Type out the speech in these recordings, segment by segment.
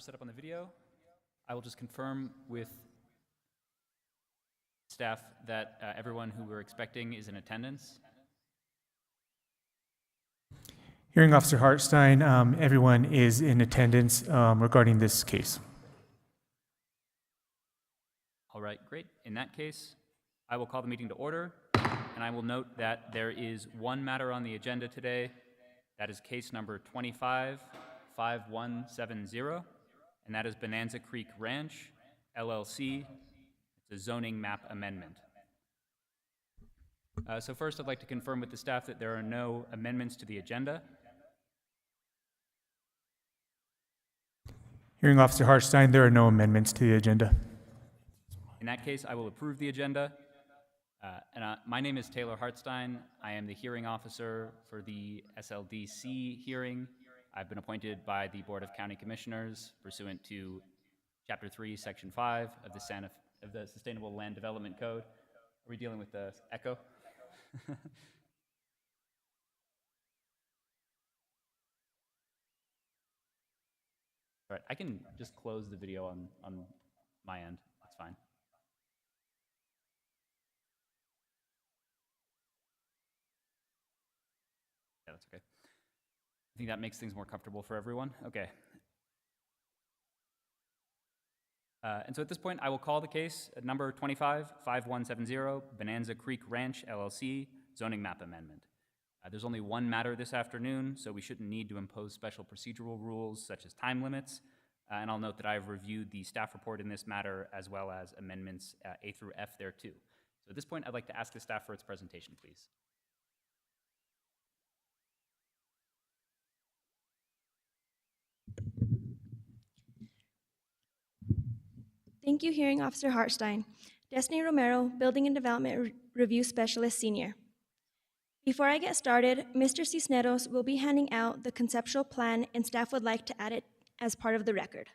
first set up on the video, I will just confirm with staff that everyone who we're expecting is in attendance. Hearing Officer Hartstein, everyone is in attendance regarding this case. All right, great. In that case, I will call the meeting to order, and I will note that there is one matter on the agenda today. That is case number 25-5170, and that is Bonanza Creek Ranch, LLC. It's a zoning map amendment. So first, I'd like to confirm with the staff that there are no amendments to the agenda. Hearing Officer Hartstein, there are no amendments to the agenda. In that case, I will approve the agenda. My name is Taylor Hartstein. I am the hearing officer for the SLDC hearing. I've been appointed by the Board of County Commissioners pursuant to Chapter 3, Section 5 of the Sustainable Land Development Code. Are we dealing with the echo? All right, I can just close the video on my end. That's fine. Yeah, that's okay. I think that makes things more comfortable for everyone. Okay. And so at this point, I will call the case at number 25-5170, Bonanza Creek Ranch, LLC, zoning map amendment. There's only one matter this afternoon, so we shouldn't need to impose special procedural rules such as time limits. And I'll note that I've reviewed the staff report in this matter as well as amendments A through F there too. So at this point, I'd like to ask the staff for its presentation, please. Thank you, Hearing Officer Hartstein. Destiny Romero, Building and Development Review Specialist, Senior. Before I get started, Mr. Cisneros will be handing out the conceptual plan, and staff would like to add it as part of the record.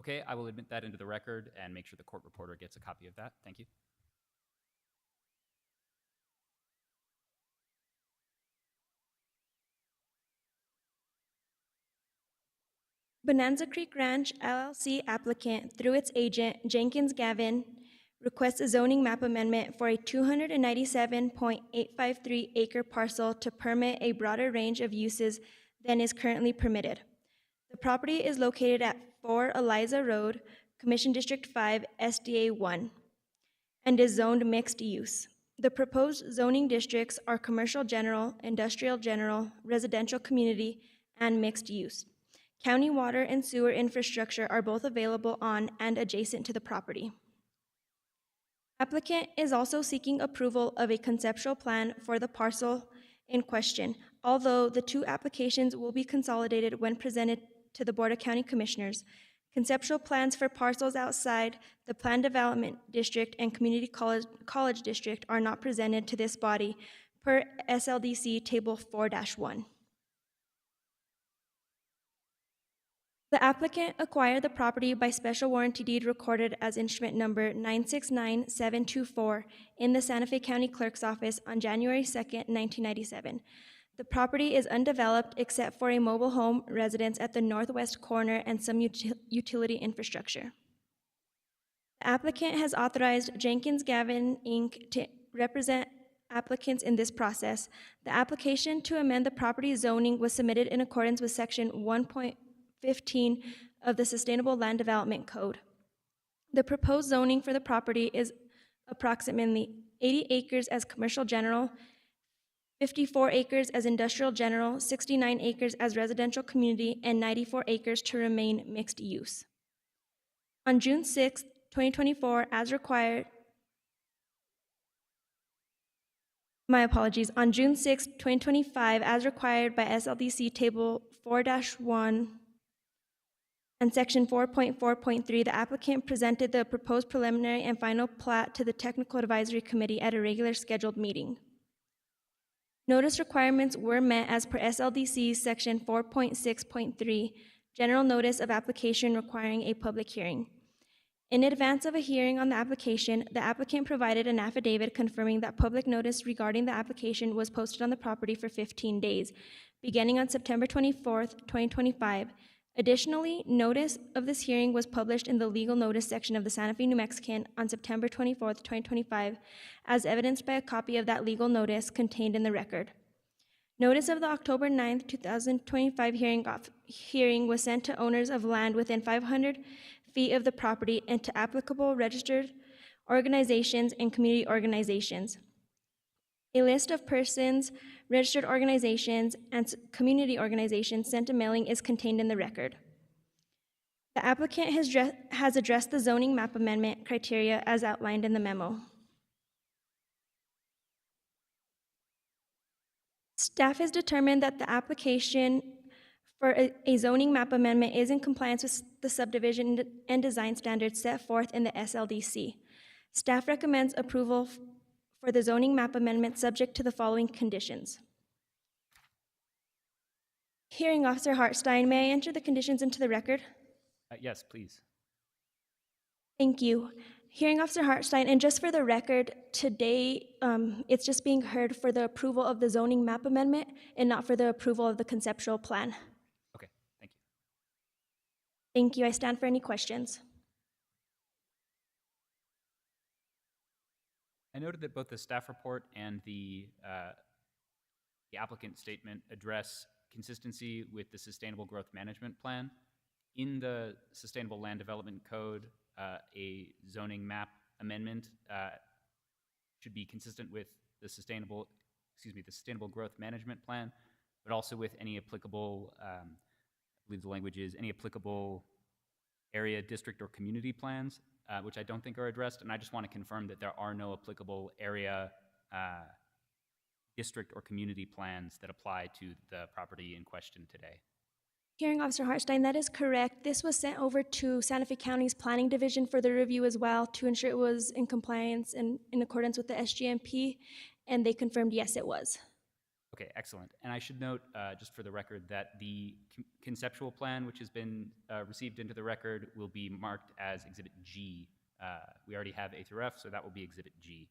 Okay, I will admit that into the record and make sure the court reporter gets a copy of that. Thank you. Bonanza Creek Ranch, LLC applicant, through its agent, Jenkins Gavin, requests a zoning map amendment for a 297.853 acre parcel to permit a broader range of uses than is currently permitted. The property is located at 4 Eliza Road, Commission District 5, SDA 1, and is zoned mixed use. The proposed zoning districts are commercial general, industrial general, residential community, and mixed use. County water and sewer infrastructure are both available on and adjacent to the property. Applicant is also seeking approval of a conceptual plan for the parcel in question, although the two applications will be consolidated when presented to the Board of County Commissioners. Conceptual plans for parcels outside the Planned Development District and Community College District are not presented to this body per SLDC Table 4-1. The applicant acquired the property by special warranty deed recorded as instrument number 969724 in the Santa Fe County Clerk's Office on January 2nd, 1997. The property is undeveloped except for a mobile home residence at the northwest corner and some utility infrastructure. The applicant has authorized Jenkins Gavin, Inc. to represent applicants in this process. The application to amend the property zoning was submitted in accordance with Section 1.15 of the Sustainable Land Development Code. The proposed zoning for the property is approximately 80 acres as commercial general, 54 acres as industrial general, 69 acres as residential community, and 94 acres to remain mixed use. On June 6, 2024, as required, on June 6, 2025, as required by SLDC Table 4-1 and Section 4.4.3, the applicant presented the proposed preliminary and final plat to the Technical Advisory Committee at a regular scheduled meeting. Notice requirements were met as per SLDC Section 4.6.3, General Notice of Application requiring a public hearing. In advance of a hearing on the application, the applicant provided an affidavit confirming that public notice regarding the application was posted on the property for 15 days, beginning on September 24th, 2025. Additionally, notice of this hearing was published in the legal notice section of the Santa Fe New Mexican on September 24th, 2025, as evidenced by a copy of that legal notice contained in the record. Notice of the October 9th, 2025 hearing was sent to owners of land within 500 feet of the property and to applicable registered organizations and community organizations. A list of persons, registered organizations, and community organizations sent a mailing is contained in the record. The applicant has addressed the zoning map amendment criteria as outlined in the memo. Staff has determined that the application for a zoning map amendment is in compliance with the subdivision and design standards set forth in the SLDC. Staff recommends approval for the zoning map amendment subject to the following conditions. Hearing Officer Hartstein, may I enter the conditions into the record? Yes, please. Thank you. Hearing Officer Hartstein, and just for the record, today it's just being heard for the approval of the zoning map amendment and not for the approval of the conceptual plan. Okay, thank you. Thank you. I stand for any questions. I noted that both the staff report and the applicant statement address consistency with the Sustainable Growth Management Plan. In the Sustainable Land Development Code, a zoning map amendment should be consistent with the Sustainable Growth Management Plan, but also with any applicable, I believe the language is, any applicable area, district, or community plans, which I don't think are addressed, and I just want to confirm that there are no applicable area, district, or community plans that apply to the property in question today. Hearing Officer Hartstein, that is correct. This was sent over to Santa Fe County's Planning Division for the review as well to ensure it was in compliance and in accordance with the SGMP, and they confirmed yes, it was. Okay, excellent. And I should note, just for the record, that the conceptual plan, which has been received into the record, will be marked as Exhibit G. We already have A through F, so that will be Exhibit G.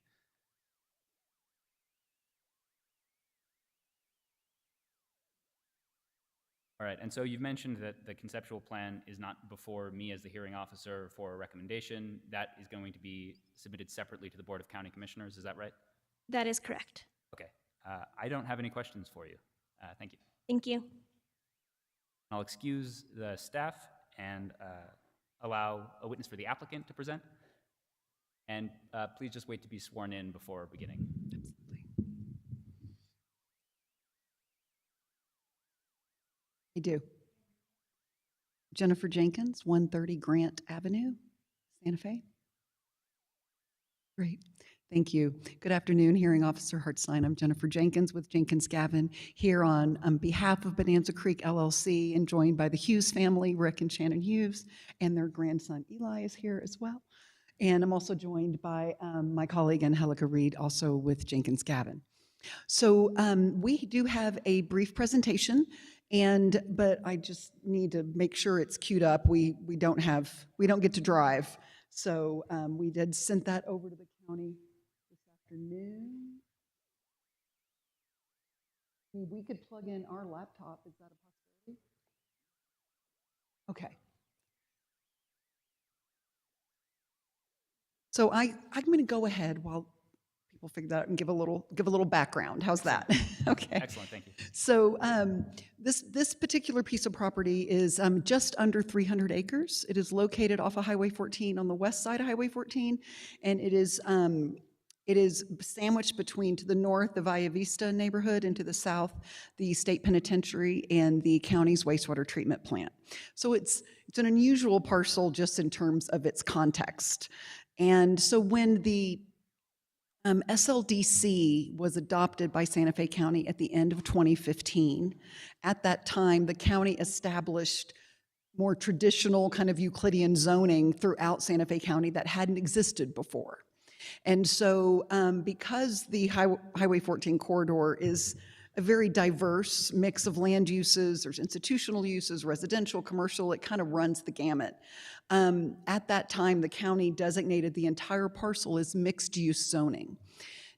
All right, and so you've mentioned that the conceptual plan is not before me as the hearing officer for a recommendation. That is going to be submitted separately to the Board of County Commissioners, is that right? That is correct. Okay. I don't have any questions for you. Thank you. Thank you. I'll excuse the staff and allow a witness for the applicant to present. And please just wait to be sworn in before beginning. I do. Jennifer Jenkins, 130 Grant Avenue, Santa Fe. Great. Thank you. Good afternoon, Hearing Officer Hartstein. I'm Jennifer Jenkins with Jenkins Gavin here on behalf of Bonanza Creek LLC and joined by the Hughes family, Rick and Shannon Hughes, and their grandson Eli is here as well. And I'm also joined by my colleague Angelica Reed, also with Jenkins Gavin. So we do have a brief presentation, but I just need to make sure it's queued up. We don't get to drive, so we did send that over to the county this afternoon. We could plug in our laptop. Is that a possibility? Okay. So I'm going to go ahead while people figure that out and give a little background. How's that? Okay. Excellent, thank you. So this particular piece of property is just under 300 acres. It is located off of Highway 14 on the west side of Highway 14, and it is sandwiched between, to the north, the Valle Vista neighborhood, and to the south, the state penitentiary and the county's wastewater treatment plant. So it's an unusual parcel just in terms of its context. And so when the SLDC was adopted by Santa Fe County at the end of 2015. At that time, the county established more traditional kind of Euclidean zoning throughout Santa Fe County that hadn't existed before. And so because the Highway 14 corridor is a very diverse mix of land uses, there's institutional uses, residential, commercial, it kind of runs the gamut. At that time, the county designated the entire parcel as mixed-use zoning.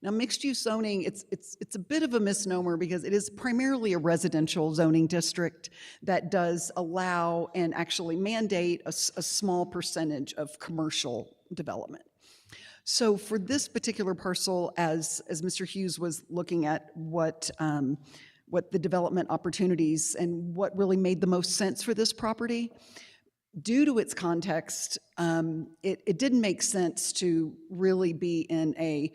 Now, mixed-use zoning, it's a bit of a misnomer because it is primarily a residential zoning district that does allow and actually mandate a small percentage of commercial development. So for this particular parcel, as Mr. Hughes was looking at what the development opportunities and what really made the most sense for this property, due to its context, it didn't make sense to really be in a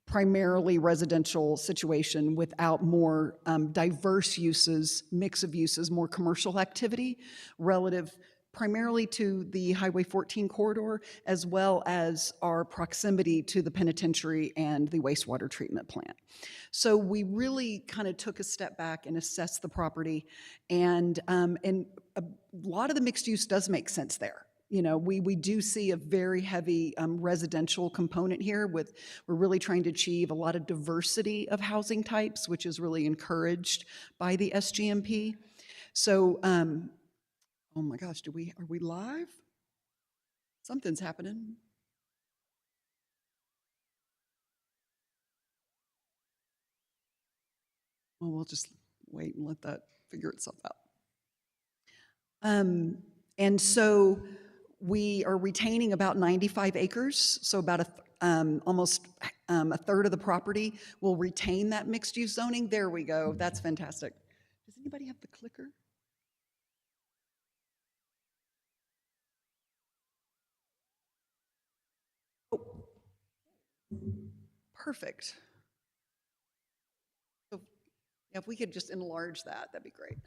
primarily residential situation without more diverse uses, mix of uses, more commercial activity relative primarily to the Highway 14 corridor, as well as our proximity to the penitentiary and the wastewater treatment plant. So we really kind of took a step back and assessed the property, and a lot of the mixed use does make sense there. You know, we do see a very heavy residential component here we're really trying to achieve a lot of diversity of housing types, which is really encouraged by the SGMP. So, oh my gosh, are we live? Something's happening. Well, we'll just wait and let that figure itself out. And so we are retaining about 95 acres, so about almost a third of the property will retain that mixed-use zoning. There we go. That's fantastic. Does anybody have the clicker? Oh, perfect. So yeah, if we could just enlarge that, that'd be great.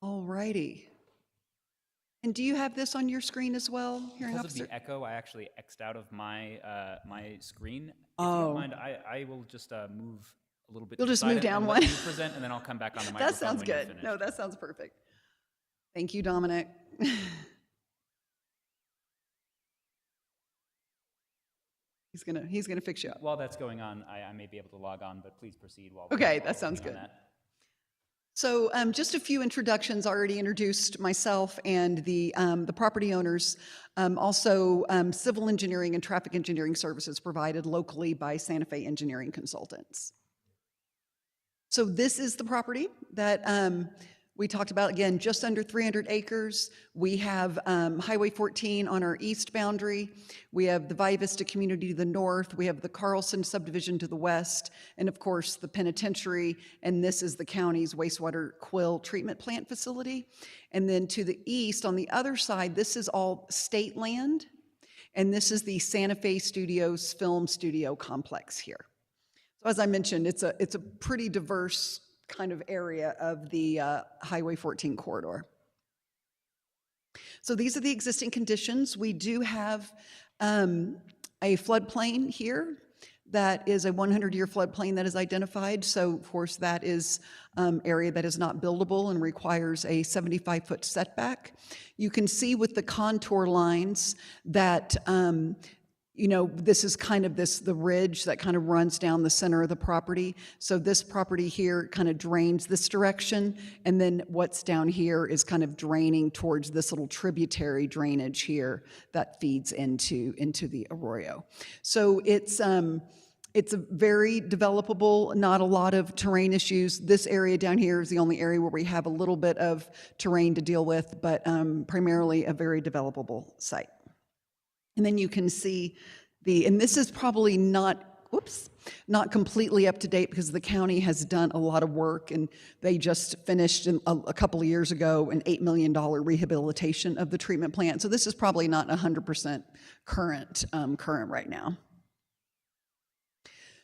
All righty. And do you have this on your screen as well, hearing Because of officer? the echo, I actually X'd out of my my screen. If you Oh. don't mind, I will just move a little bit. You'll to the just side move down and one? let you present, and then I'll come back on the microphone That sounds when you're good. finished. No, that sounds perfect. Thank you, Dominic. He's gonna fix you up. While that's going on, I may be able to log on, but please proceed while Okay, while that sounds working on good. that. So just a few introductions. I already introduced myself and the property owners. Also, civil engineering and traffic engineering services provided locally by Santa Fe Engineering Consultants. So this is the property that we talked about, again, just under 300 acres. We have Highway 14 on our east boundary. We have the Valle Vista community to the north. We have the Carlson subdivision to the west. And of course, the penitentiary. And this is the county's wastewater quill treatment plant facility. And then to the east, on the other side, this is all state land. And this is the Santa Fe Studios film studio complex here. So as I mentioned, it's a pretty diverse kind of area of the Highway 14 corridor. So these are the existing conditions. We do have a floodplain here that is a 100-year floodplain that is identified. So of course that is area that is not buildable and requires a 75-foot setback. You can see with the contour lines that you know, this is kind of the ridge that kind of runs down the center of the property. So this property here kind of drains this direction, and then what's down here is kind of draining towards this little tributary drainage here that feeds into the arroyo. So it's a very developable, not a lot of terrain issues. This area down here is the only area where we have a little bit of terrain to deal with, but primarily a very developable site. And then you can see and this is probably not completely up to date because the county has done a lot of work, and they just finished a couple of years ago an $8 million rehabilitation of the treatment plant. So this is probably not 100% current right now.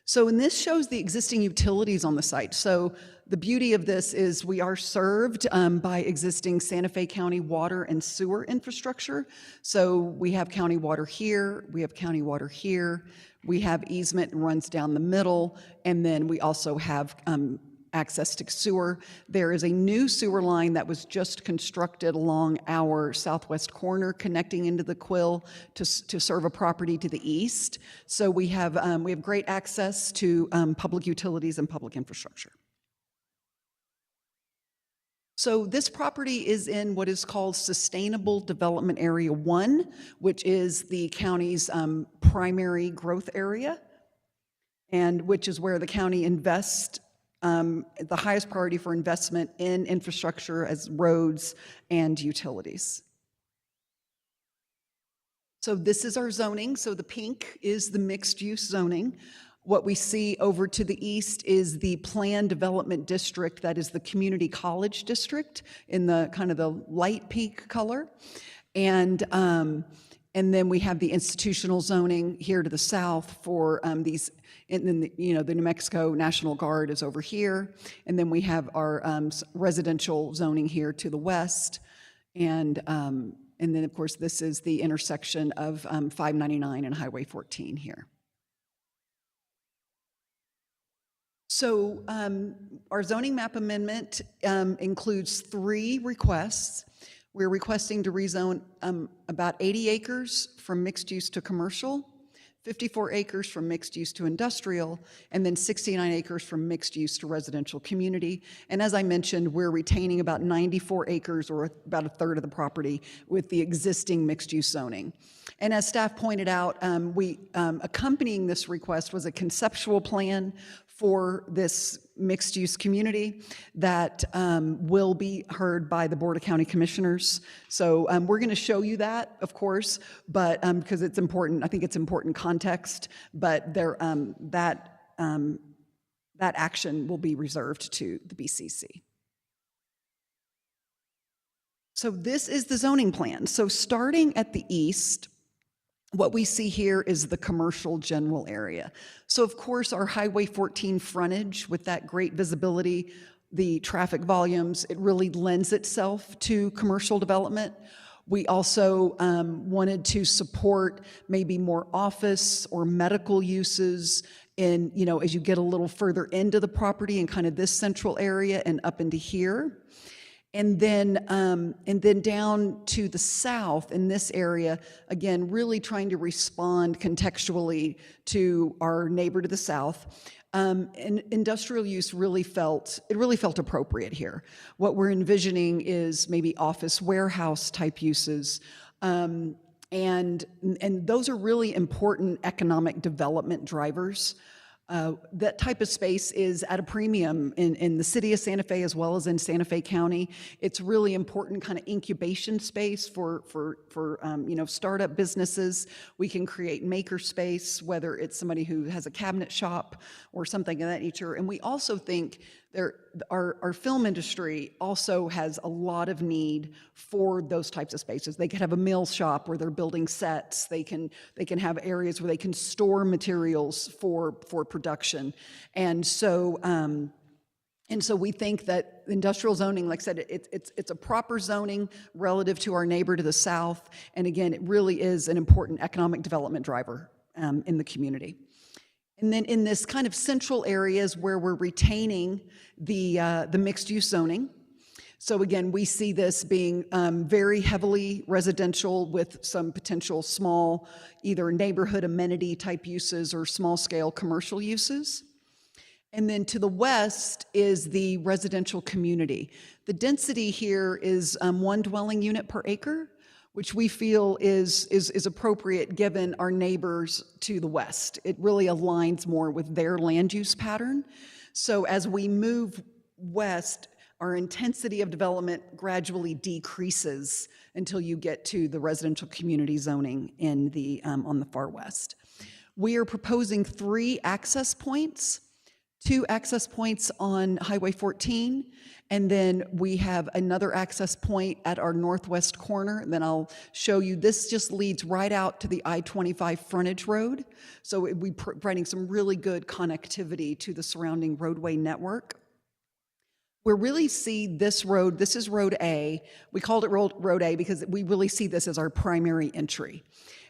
So, and this shows the existing utilities on the site. So the beauty of this is we are served by existing Santa Fe County water and sewer infrastructure. So we have county water here, we have county water here, we have easement runs down the middle, and then we also have access to sewer. There is a new sewer line that was just constructed along our southwest corner connecting into the Quill to serve a property to the east. So we have great access to public utilities and public infrastructure. So this property is in what is called Sustainable Development Area 1, which is the county's primary growth area, and which is where the county invests the highest priority for investment in infrastructure as roads and utilities. So this is our zoning. So the pink is the mixed-use zoning. What we see over to the east is the planned development district, that is the community college district in the kind of the light pink color. And then we have the institutional zoning here to the south for these, and then the New Mexico National Guard is over here. And then we have our residential zoning here to the west. And then, of course, this is the intersection of 599 and Highway 14 here. So our zoning map amendment includes 3 requests. We're requesting to rezone about 80 acres from mixed use to commercial, 54 acres from mixed use to industrial, and then 69 acres from mixed use to residential community. And as I mentioned, we're retaining about 94 acres, or about a third of the property, with the existing mixed use zoning. And as staff pointed out, accompanying this request was a conceptual plan for this mixed-use community that will be heard by the Board of County Commissioners. So we're going to show you that, of course, but because it's important, I think it's important context, but there, that action will be reserved to the BCC. So this is the zoning plan. So starting at the east, what we see here is the commercial general area. So of course, our Highway 14 frontage with that great visibility, the traffic volumes, it really lends itself to commercial development. We also wanted to support maybe more office or medical uses in, as you get a little further into the property in kind of this central area and up into here. And then down to the south in this area, again, really trying to respond contextually to our neighbor to the south. And industrial use really felt appropriate here. What we're envisioning is maybe office warehouse type uses. And those are really important economic development drivers. That type of space is at a premium in the city of Santa Fe as well as in Santa Fe County. It's really important kind of incubation space for startup businesses. We can create maker space, whether it's somebody who has a cabinet shop or something of that nature. And we also think our film industry also has a lot of need for those types of spaces. They could have a mill shop where they're building sets. They can have areas where they can store materials for production. And so we think that industrial zoning, like I said, it's a proper zoning relative to our neighbor to the south. And again, it really is an important economic development driver in the community. And then in this kind of central areas where we're retaining the mixed-use zoning. So again, we see this being very heavily residential with some potential small, either neighborhood amenity type uses or small-scale commercial uses. And then to the west is the residential community. The density here is 1 dwelling unit per acre, which we feel is appropriate given our neighbors to the west. It really aligns more with their land use pattern. So as we move west, our intensity of development gradually decreases until you get to the residential community zoning in the on the far west. We are proposing 3 access points, 2 access points on Highway 14, and then we have another access point at our northwest corner. And then I'll show you, this just leads right out to the I-25 frontage road. So we're providing some really good connectivity to the surrounding roadway network. We really see this road, this is Road A. We called it Road A because we really see this as our primary entry.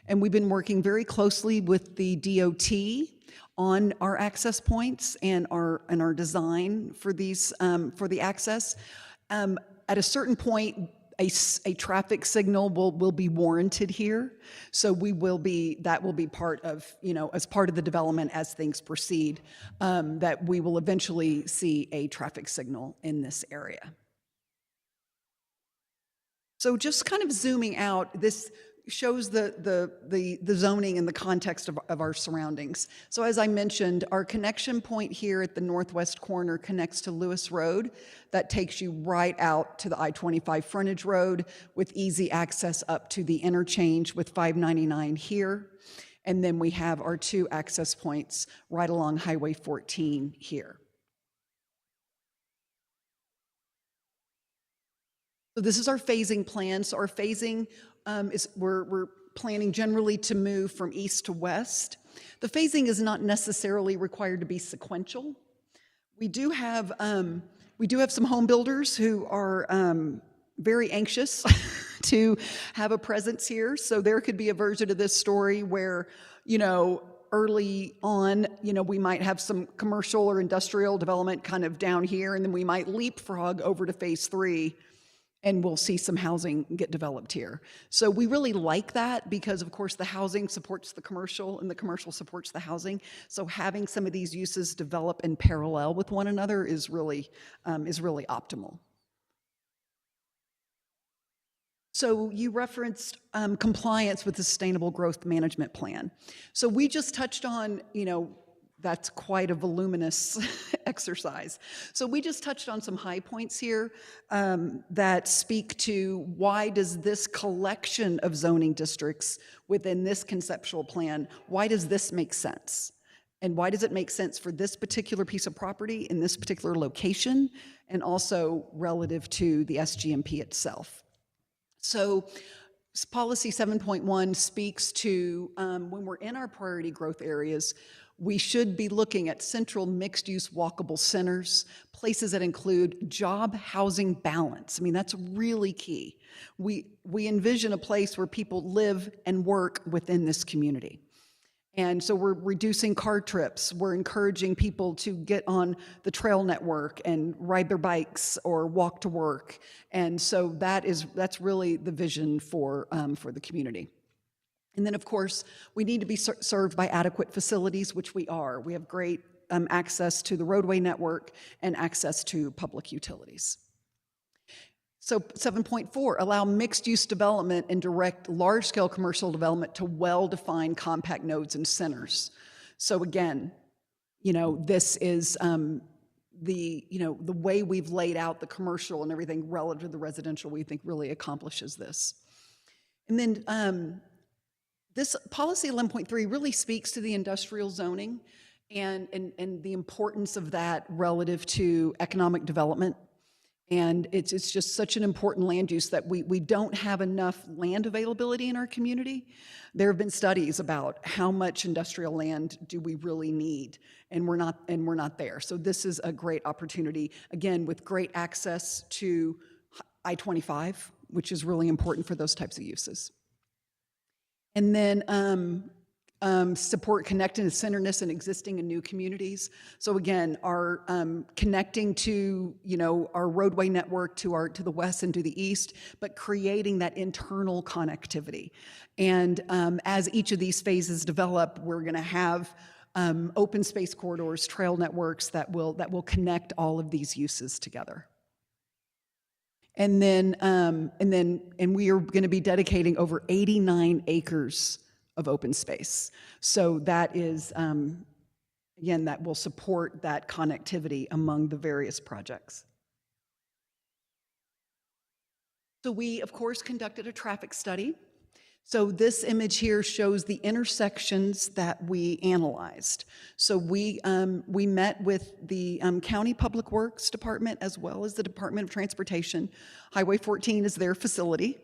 And we've been working very closely with the DOT on our access points and our design for these for the access. At a certain point, a traffic signal will be warranted here. So that will be part of, as part of the development as things proceed, that we will eventually see a traffic signal in this area. So just kind of zooming out, this shows the zoning in the context of our surroundings. So as I mentioned, our connection point here at the northwest corner connects to Lewis Road. That takes you right out to the I-25 frontage road with easy access up to the interchange with 599 here. And then we have our 2 access points right along Highway 14 here. So this is our phasing plan. So our phasing is we're planning generally to move from east to west. The phasing is not necessarily required to be sequential. We do have some home builders who are very anxious to have a presence here. So there could be a version of this story where, you know, early on, you know, we might have some commercial or industrial development kind of down here, and then we might leapfrog over to phase 3, and we'll see some housing get developed here. So we really like that because, of course, the housing supports the commercial and the commercial supports the housing. So having some of these uses develop in parallel with one another is really optimal. So you referenced compliance with the Sustainable Growth Management Plan. So we just touched on, you know, that's quite a voluminous exercise. So we just touched on some high points here that speak to why does this collection of zoning districts within this conceptual plan, why does this make sense? And why does it make sense for this particular piece of property in this particular location, and also relative to the SGMP itself? So policy 7.1 speaks to when we're in our priority growth areas, we should be looking at central mixed-use walkable centers, places that include job-housing balance. I mean, that's really key. We envision a place where people live and work within this community. And so we're reducing car trips. We're encouraging people to get on the trail network and ride their bikes or walk to work. And so that's really the vision for the community. And then, of course, we need to be served by adequate facilities, which we are. We have great access to the roadway network and access to public utilities. So 7.4, allow mixed-use development and direct large-scale commercial development to well-defined compact nodes and centers. So again, you know, this is the way we've laid out the commercial and everything relative to the residential, we think really accomplishes this. And then this policy 11.3 really speaks to the industrial zoning and the importance of that relative to economic development. And it's just such an important land use that we don't have enough land availability in our community. There have been studies about how much industrial land do we really need, and we're not there. So this is a great opportunity, again, with great access to I-25, which is really important for those types of uses. And then support connectedness, centeredness in existing and new communities. So again, our connecting to, you know, our roadway network to the west and to the east, but creating that internal connectivity. And as each of these phases develop, we're going to have open space corridors, trail networks that will connect all of these uses together. And we are going to be dedicating over 89 acres of open space. So that is, again, that will support that connectivity among the various projects. So we, of course, conducted a traffic study. So this image here shows the intersections that we analyzed. So we met with the County Public Works Department as well as the Department of Transportation. Highway 14 is their facility.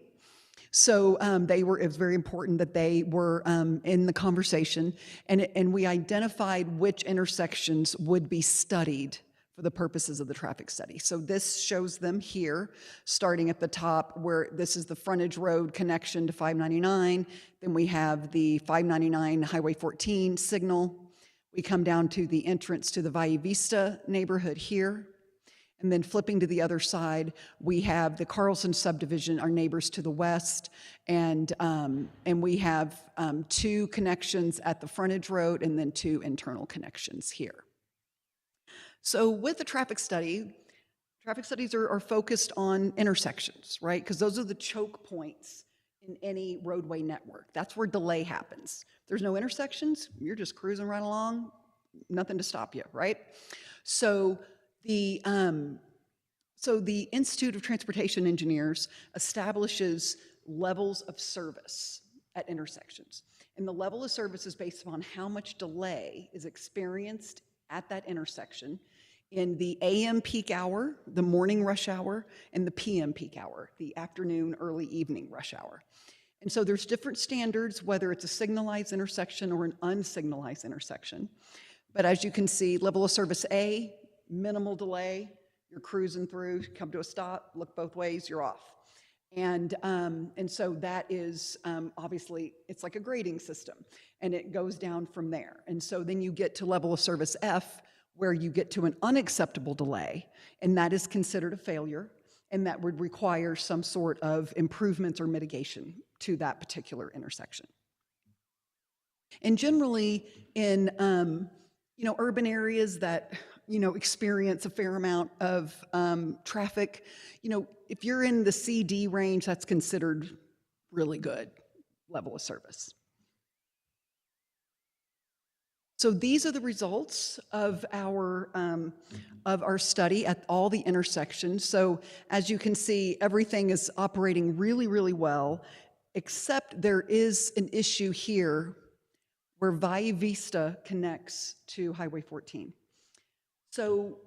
So it was very important that they were in the conversation, and we identified which intersections would be studied for the purposes of the traffic study. So this shows them here, starting at the top where this is the frontage road connection to 599. Then we have the 599 Highway 14 signal. We come down to the entrance to the Valle Vista neighborhood here. And then flipping to the other side, we have the Carlson subdivision, our neighbors to the west, and we have 2 connections at the frontage road and then 2 internal connections here. So with the traffic study, Traffic studies are focused on intersections, right? Because those are the choke points in any roadway network. That's where delay happens. If there's no intersections, you're just cruising right along, nothing to stop you, right? So the Institute of Transportation Engineers establishes levels of service at intersections. And the level of service is based upon how much delay is experienced at that intersection in the AM peak hour, the morning rush hour, and the PM peak hour, the afternoon, early evening rush hour. And so there's different standards, whether it's a signalized intersection or an unsignalized intersection. But as you can see, level of service A, minimal delay, you're cruising through, come to a stop, look both ways, you're off. And so that is, obviously, it's like a grading system, and it goes down from there. And so then you get to level of service F, where you get to an unacceptable delay, and that is considered a failure, and that would require some sort of improvements or mitigation to that particular intersection. And generally in urban areas that experience a fair amount of traffic, if you're in the CD range, that's considered really good level of service. So these are the results of our study at all the intersections. So as you can see, everything is operating really, really well, except there is an issue here where Valle Vista connects to Highway 14. So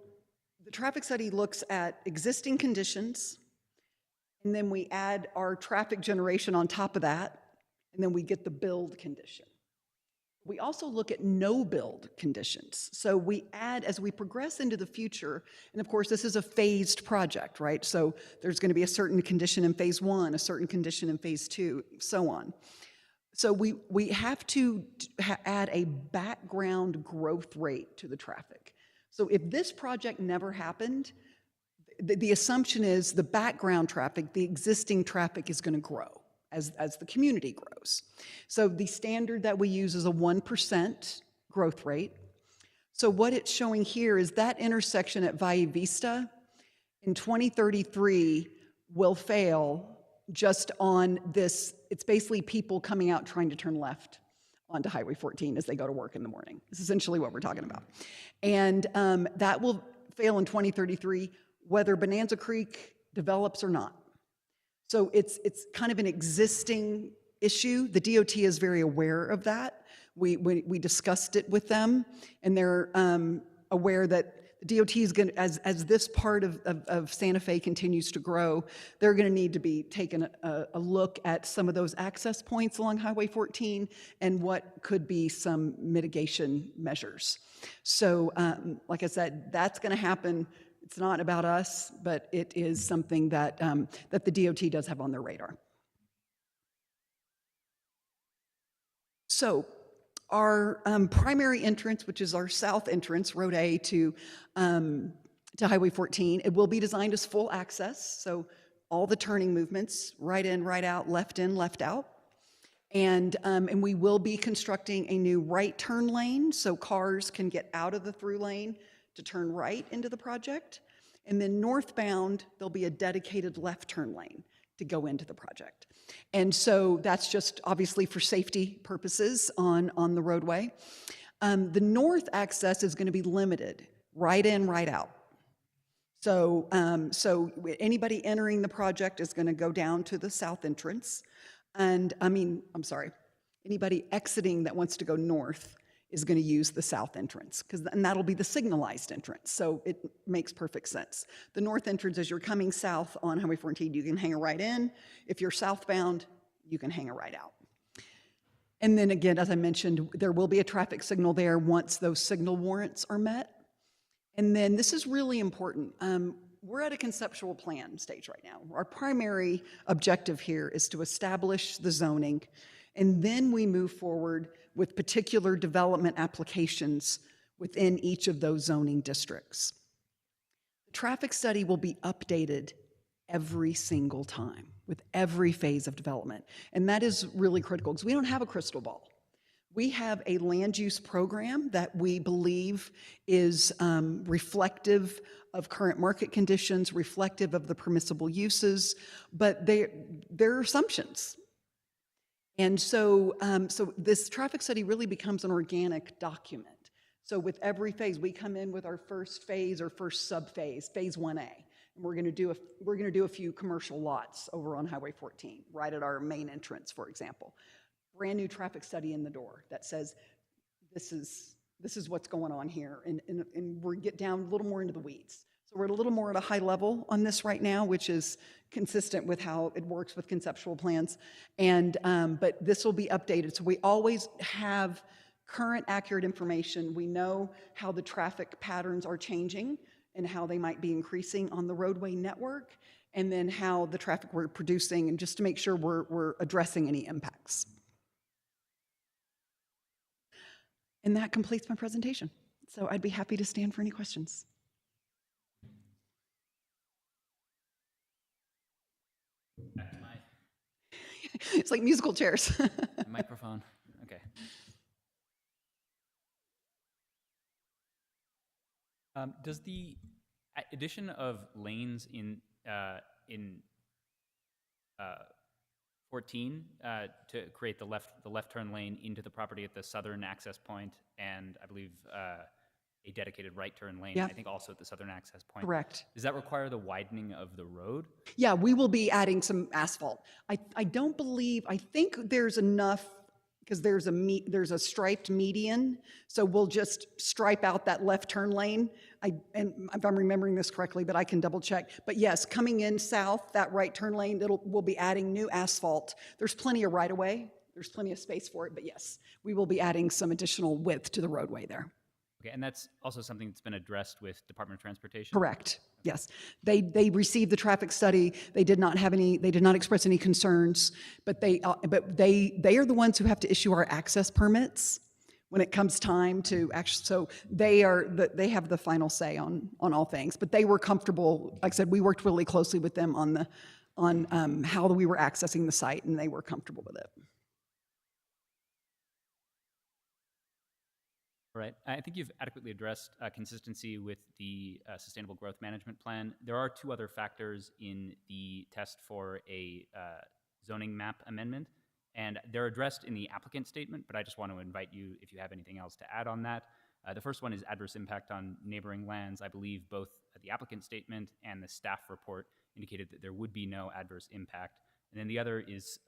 the traffic study looks at existing conditions, and then we add our traffic generation on top of that, and then we get the build condition. We also look at no build conditions. So we add, as we progress into the future, and of course this is a phased project, right? So there's going to be a certain condition in phase 1, a certain condition in phase 2, so on. So we have to add a background growth rate to the traffic. So if this project never happened, the assumption is the background traffic, the existing traffic, is going to grow as the community grows. So the standard that we use is a 1% growth rate. So what it's showing here is that intersection at Valle Vista in 2033 will fail just on this. It's basically people coming out trying to turn left onto Highway 14 as they go to work in the morning. This is essentially what we're talking about. And that will fail in 2033, whether Bonanza Creek develops or not. So it's kind of an existing issue. The DOT is very aware of that. We discussed it with them, and they're aware that the DOT is going to, as this part of Santa Fe continues to grow, they're going to need to be taking a look at some of those access points along Highway 14 and what could be some mitigation measures. So like I said, that's going to happen. It's not about us, but it is something that, that the DOT does have on their radar. So our primary entrance, which is our south entrance, Road A to Highway 14, it will be designed as full access. So all the turning movements, right in, right out, left in, left out. And we will be constructing a new right turn lane so cars can get out of the through lane to turn right into the project. And then northbound, there'll be a dedicated left turn lane to go into the project. And so that's just obviously for safety purposes on the roadway. The north access is going to be limited, right in, right out. So, anybody entering the project is going to go down to the south entrance. And anybody exiting that wants to go north is going to use the south entrance, and that'll be the signalized entrance. So it makes perfect sense. The north entrance, as you're coming south on Highway 14, you can hang a right in. If you're southbound, you can hang a right out. And then again, as I mentioned, there will be a traffic signal there once those signal warrants are met. And then this is really important. We're at a conceptual plan stage right now. Our primary objective here is to establish the zoning, and then we move forward with particular development applications within each of those zoning districts. The traffic study will be updated every single time with every phase of development. And that is really critical because we don't have a crystal ball. We have a land use program that we believe is reflective of current market conditions, reflective of the permissible uses, but they're assumptions. And so, so this traffic study really becomes an organic document. So with every phase, we come in with our first phase or first sub-phase, phase 1A. And we're going to do a few commercial lots over on Highway 14, right at our main entrance, for example. Brand new traffic study in the door that says, this is what's going on here. And we get down a little more into the weeds. So we're a little more at a high level on this right now, which is consistent with how it works with conceptual plans. And, but this will be updated. So we always have current accurate information. We know how the traffic patterns are changing and how they might be increasing on the roadway network, and then how the traffic we're producing, and just to make sure we're addressing any impacts. And that completes my presentation. So I'd be happy to stand for any questions. Back to my It's like musical chairs. microphone. Okay. Does the addition of lanes in 14 to create the left turn lane into the property at the southern access point, and I believe a dedicated right turn lane, Yeah. I think also at the southern access point. Correct. Does that require the widening of the road? Yeah, we will be adding some asphalt. I think there's enough, because there's a striped median, so we'll just stripe out that left turn lane. And if I'm remembering this correctly, but I can double check. But yes, coming in south, that right turn lane, we'll be adding new asphalt. There's plenty of right of way. There's plenty of space for it, but yes, we will be adding some additional width to the roadway there. Okay, and that's also something that's been addressed with Department of Transportation? Correct. Yes. They received the traffic study. They did not express any concerns, but they are the ones who have to issue our access permits when it comes time to actually, so they have the final say on all things, but they were comfortable. Like I said, we worked really closely with them on how we were accessing the site, and they were comfortable with it. All right. I think you've adequately addressed consistency with the Sustainable Growth Management Plan. There are two other factors in the test for a zoning map amendment, and they're addressed in the applicant statement, but I just want to invite you if you have anything else to add on that. The first one is adverse impact on neighboring lands. I believe both the applicant statement and the staff report indicated that there would be no adverse impact. And then the other is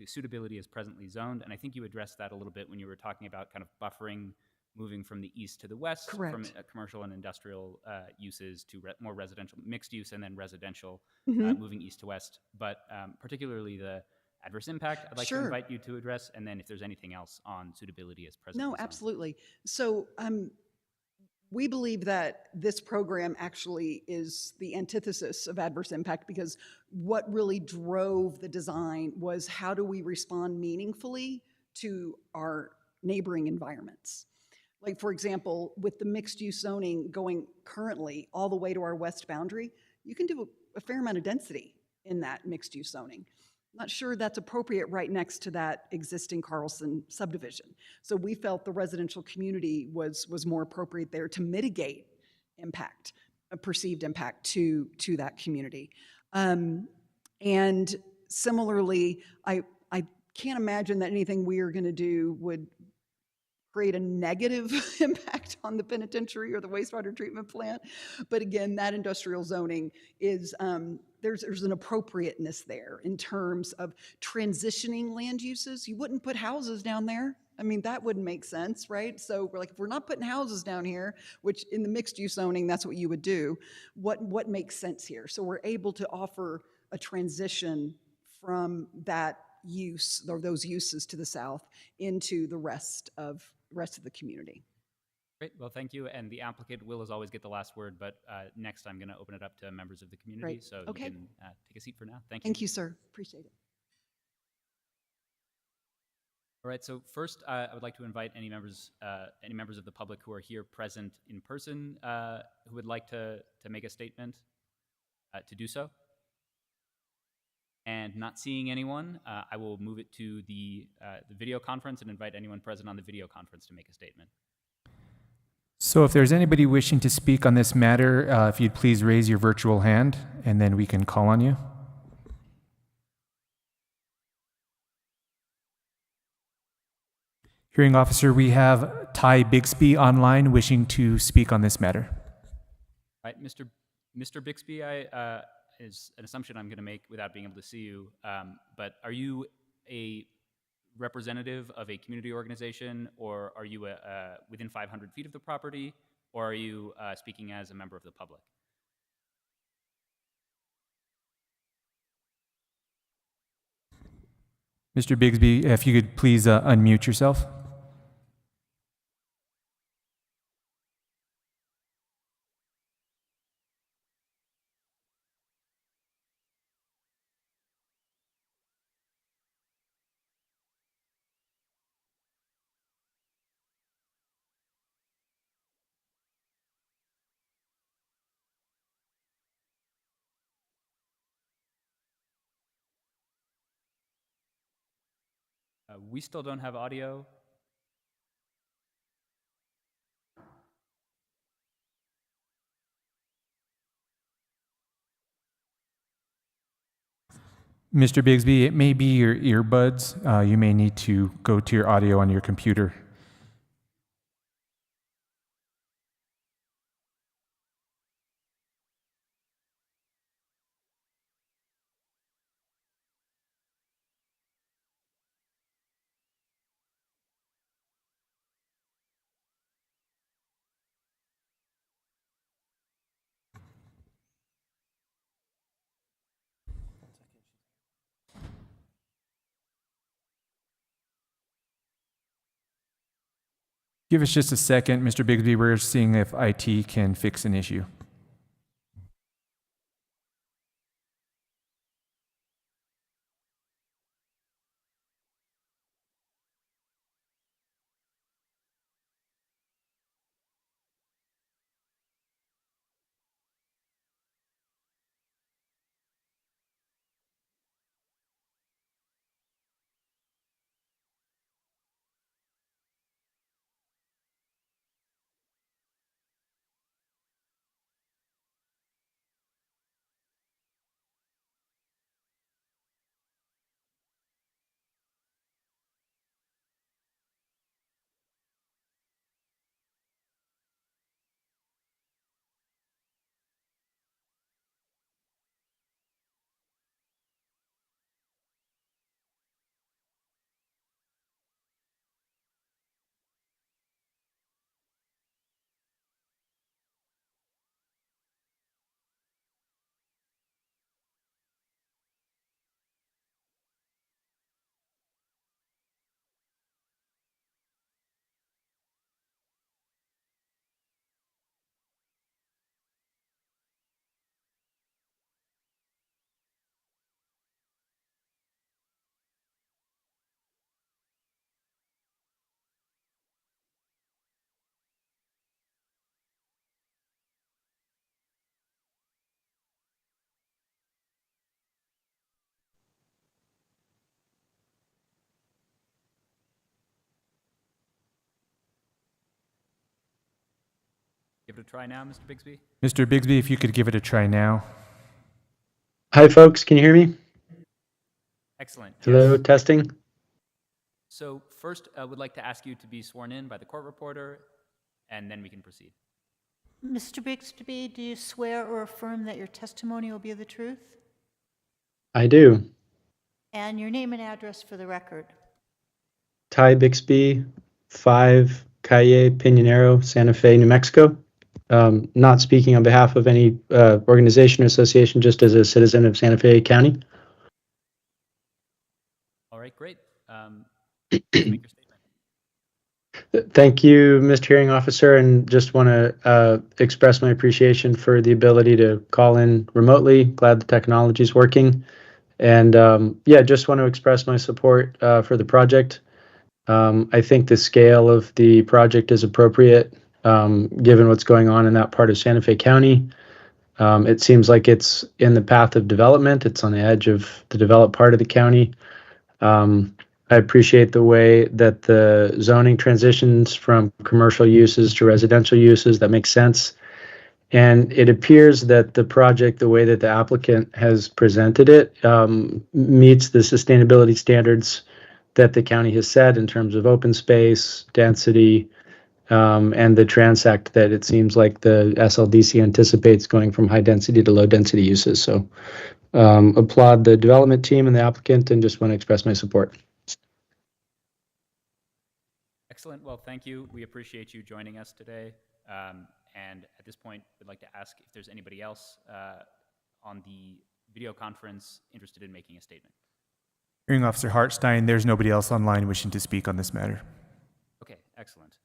suitability as presently zoned, and I think you addressed that a little bit when you were talking about kind of buffering moving from the east to the west, Correct. from commercial and industrial uses to more residential, mixed use, and then residential, Mm-hmm. moving east to west. But particularly the adverse impact, I'd like Sure. to invite you to address, and then if there's anything else on suitability as presently No, zoned. absolutely. So we believe that this program actually is the antithesis of adverse impact, because what really drove the design was how do we respond meaningfully to our neighboring environments. Like, for example, with the mixed-use zoning going currently all the way to our west boundary, you can do a fair amount of density in that mixed-use zoning. Not sure that's appropriate right next to that existing Carlson subdivision. So we felt the residential community was more appropriate there to mitigate impact, a perceived impact to that community. And similarly, I can't imagine that anything we are going to do would create a negative impact on the penitentiary or the wastewater treatment plant. But again, that industrial zoning is, there's an appropriateness there in terms of transitioning land uses. You wouldn't put houses down there. I mean, that wouldn't make sense, right? So we're like, if we're not putting houses down here, which in the mixed use zoning, that's what you would do, what makes sense here? So we're able to offer a transition from that use, or those uses to the south, into the rest of the community. Great. Well, thank you. And the applicant will, as always, get the last word, but next I'm going to open it up to members of the community. Great. So Okay. you can take a seat for now. Thank you. Thank you, sir. Appreciate it. All right. So first, I would like to invite any members of the public who are here present in person who would like to make a statement to do so. And not seeing anyone, I will move it to the video conference and invite anyone present on the video conference to make a statement. So if there's anybody wishing to speak on this matter, if you'd please raise your virtual hand, and then we can call on you. Hearing officer, we have Ty Bixby online wishing to speak on this matter. Right, Mr. Bixby, is an assumption I'm going to make without being able to see you, but are you a representative of a community organization, or are you within 500 feet of the property, or are you speaking as a member of the public? Mr. Bixby, if you could please unmute yourself. We still don't have audio. Mr. Bixby, it may be your earbuds. You may need to go to your audio on your computer. Give us just a second, Mr. Bixby. We're seeing if IT can fix an issue. Give it a try now, Mr. Bixby. Mr. Bixby, if you could give it a try now. Hi, folks. Can you hear me? Excellent. Hello, Yes. testing. So first, I would like to ask you to be sworn in by the court reporter, and then we can proceed. Mr. Bixby, do you swear or affirm that your testimony will be the truth? I do. And your name and address for the record? Ty Bixby, 5 Calle Piñonero, Santa Fe, New Mexico. Not speaking on behalf of any organization or association, just as a citizen of Santa Fe County. All right, great. Make your statement. Thank you, Mr. Hearing Officer, and just want to express my appreciation for the ability to call in remotely. Glad the technology is working. And yeah, just want to express my support for the project. I think the scale of the project is appropriate given what's going on in that part of Santa Fe County. It seems like it's in the path of development. It's on the edge of the developed part of the county. I appreciate the way that the zoning transitions from commercial uses to residential uses. That makes sense. And it appears that the project, the way that the applicant has presented it, meets the sustainability standards that the county has set in terms of open space, density, and the transect that it seems like the SLDC anticipates going from high density to low density uses. So applaud the development team and the applicant and just want to express my support. Excellent. Well, thank you. We appreciate you joining us today. And at this point, we'd like to ask if there's anybody else on the video conference interested in making a statement. Hearing Officer Hartstein, there's nobody else online wishing to speak on this matter. Okay, excellent.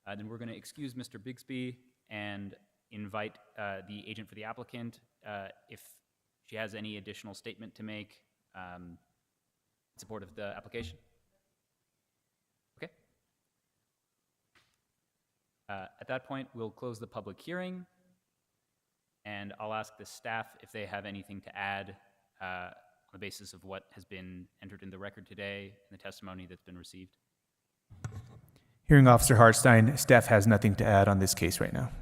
Then we're going to excuse Mr. Bigsby and invite the agent for the applicant if she has any additional statement to make in support of the application. Okay. At that point, we'll close the public hearing, and I'll ask the staff if they have anything to add on the basis of what has been entered in the record today and the testimony that's been received. Hearing Officer Hartstein, staff has nothing to add on this case right now.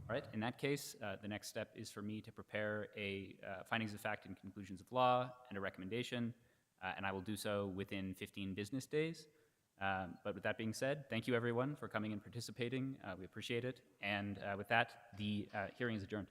All right, in that case, the next step is for me to prepare a findings of fact and conclusions of law and a recommendation, and I will do so within 15 business days. But with that being said, thank you everyone for coming and participating. We appreciate it. And with that, the hearing is adjourned.